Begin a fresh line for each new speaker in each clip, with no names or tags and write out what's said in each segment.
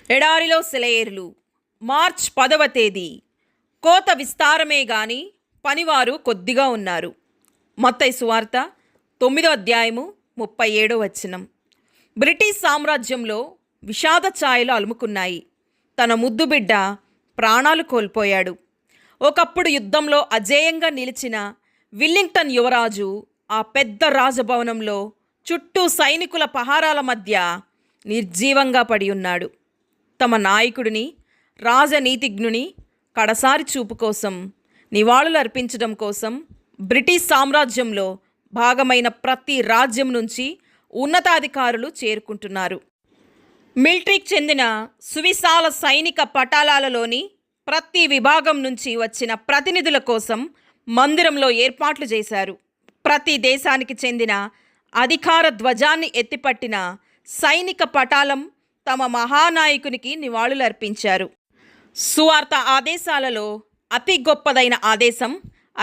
ఎడారిలో సెలయేరులు. మార్చ్ 10వ తేదీ. కోత విస్తారమే గాని పనివారు కొద్దిగా ఉన్నారు. మత్తయి సువార్త 9వ అధ్యాయము 37వ వచనం. బ్రిటిష్ సామ్రాజ్యంలో విషాద ఛాయలు అలుముకున్నాయి. తన ముద్దు బిడ్డ ప్రాణాలు కోల్పోయాడు. ఒకప్పుడు యుద్ధంలో అజేయంగా నిలిచిన విల్లింగ్టన్ యువరాజు ఆ పెద్ద రాజభవనంలో చుట్టూ సైనికుల పహారాల మధ్య నిర్జీవంగా పడి ఉన్నాడు. తమ నాయకుడిని, రాజనీతిజ్ఞుని కడసారి చూపు కోసం, నివాళులు అర్పించడం కోసం బ్రిటిష్ సామ్రాజ్యంలో భాగమైన ప్రతి రాజ్యం నుంచి ఉన్నతాధికారులు చేరుకుంటున్నారు. మిలిటరీకి చెందిన సువిశాల సైనిక పటాలాలలోని ప్రతి విభాగం నుంచి వచ్చిన ప్రతినిధుల కోసం మందిరంలో ఏర్పాట్లు చేశారు. ప్రతి దేశానికి చెందిన అధికార ధ్వజాన్ని ఎత్తిపట్టిన సైనిక పటాలం తమ మహానాయకునికి నివాళులు అర్పించారు. సువార్త ఆదేశాలలో అతి గొప్పదైన ఆదేశం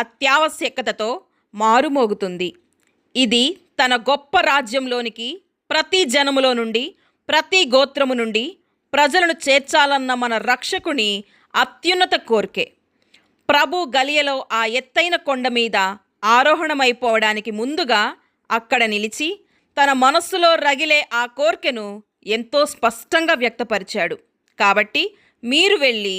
అత్యావశ్యకతతో మారుమోగుతుంది. ఇది తన గొప్ప రాజ్యంలోనికి ప్రతి జనములో నుండి, ప్రతి గోత్రము నుండి ప్రజలను చేర్చాలన్న మన రక్షకుని అత్యున్నత కోరికే. ప్రభు గలియలో ఆ ఎత్తైన కొండ మీద ఆరోహణమైపోవడానికి ముందుగా అక్కడ నిలిచి తన మనస్సులో రగిలే ఆ కోరికను ఎంతో స్పష్టంగా వ్యక్తపరిచాడు. కాబట్టి మీరు వెళ్ళి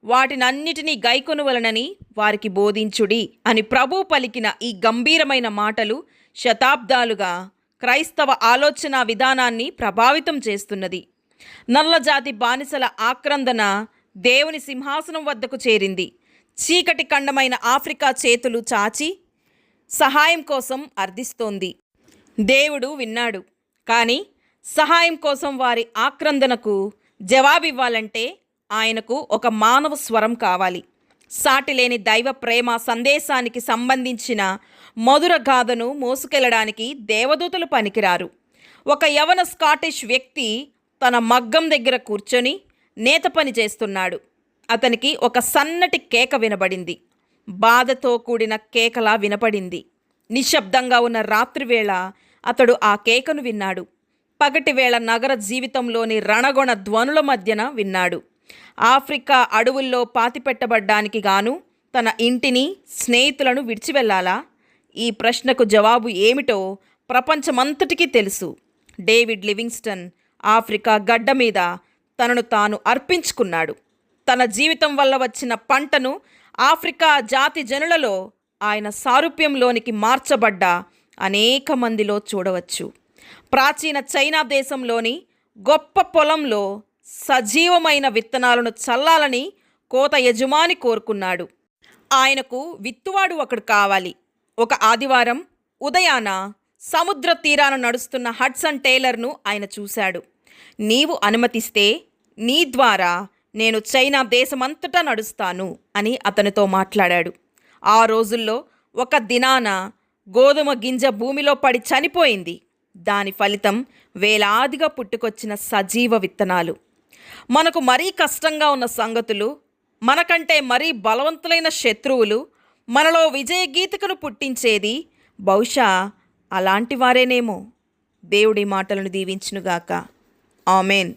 వాటినన్నిటినీ గైకొనవలనని వారికి బోధించుడి అని ప్రభు పలికిన ఈ గంభీరమైన మాటలు శతాబ్దాలుగా క్రైస్తవ ఆలోచన విధానాన్ని ప్రభావితం చేస్తున్నది. నల్లజాతి బానిసల ఆక్రందన దేవుని సింహాసనం వద్దకు చేరింది. చీకటి ఖండమైన ఆఫ్రికా చేతులు చాచి సహాయం కోసం అర్థిస్తోంది. దేవుడు విన్నాడు. కానీ సహాయం కోసం వారి ఆక్రందనకు జవాబివ్వాలంటే ఆయనకు ఒక మానవ స్వరం కావాలి. సాటిలేని దైవ ప్రేమ సందేశానికి సంబంధించిన మధుర గాథను మోసుకెళ్లడానికి దేవదూతలు పనికిరారు. ఒక యవన స్కాటిష్ వ్యక్తి తన మగ్గం దగ్గర కూర్చొని నేత పని చేస్తున్నాడు. అతనికి ఒక సన్నటి కేక వినబడింది. బాధతో కూడిన కేకలా వినపడింది. నిశ్శబ్దంగా ఉన్న రాత్రివేళ అతడు ఆ కేకను విన్నాడు. పగటివేళ నగర జీవితంలోని రణగొణ ధ్వనుల మధ్యన విన్నాడు. ఆఫ్రికా అడవుల్లో పాతిపెట్టబడ్డానికి గాను తన ఇంటిని, స్నేహితులను విడిచి వెళ్ళాలా? ఈ ప్రశ్నకు జవాబు ఏమిటో ప్రపంచమంతటికీ తెలుసు. డేవిడ్ లివింగ్స్టన్ ఆఫ్రికా గడ్డ మీద తనను తాను అర్పించుకున్నాడు. తన జీవితం వల్ల వచ్చిన పంటను ఆఫ్రికా జాతి జనులలో ఆయన సారూప్యంలోనికి మార్చబడ్డ అనేక మందిలో చూడవచ్చు. ప్రాచీన చైనా దేశంలోని గొప్ప పొలంలో సజీవమైన విత్తనాలను చల్లాలని కోత యజమాని కోరుకున్నాడు. ఆయనకు విత్తువాడు ఒకడు కావాలి. ఒక ఆదివారం ఉదయాన సముద్ర తీరాన నడుస్తున్న హడ్సన్ టేలర్ను ఆయన చూశాడు. నీవు అనుమతిస్తే నీ ద్వారా నేను చైనా దేశమంతటా నడుస్తాను అని అతనితో మాట్లాడాడు. ఆ రోజుల్లో ఒక దినాన గోధుమ గింజ భూమిలో పడి చనిపోయింది. దాని ఫలితం వేలాదిగా పుట్టుకొచ్చిన సజీవ విత్తనాలు. మనకు మరీ కష్టంగా ఉన్న సంగతులు, మనకంటే మరీ బలవంతులైన శత్రువులు, మనలో విజయ గీతికను పుట్టించేది బహుశా అలాంటి వారేనేమో. దేవుడి మాటలను దీవించునుగాక. ఆమెన్.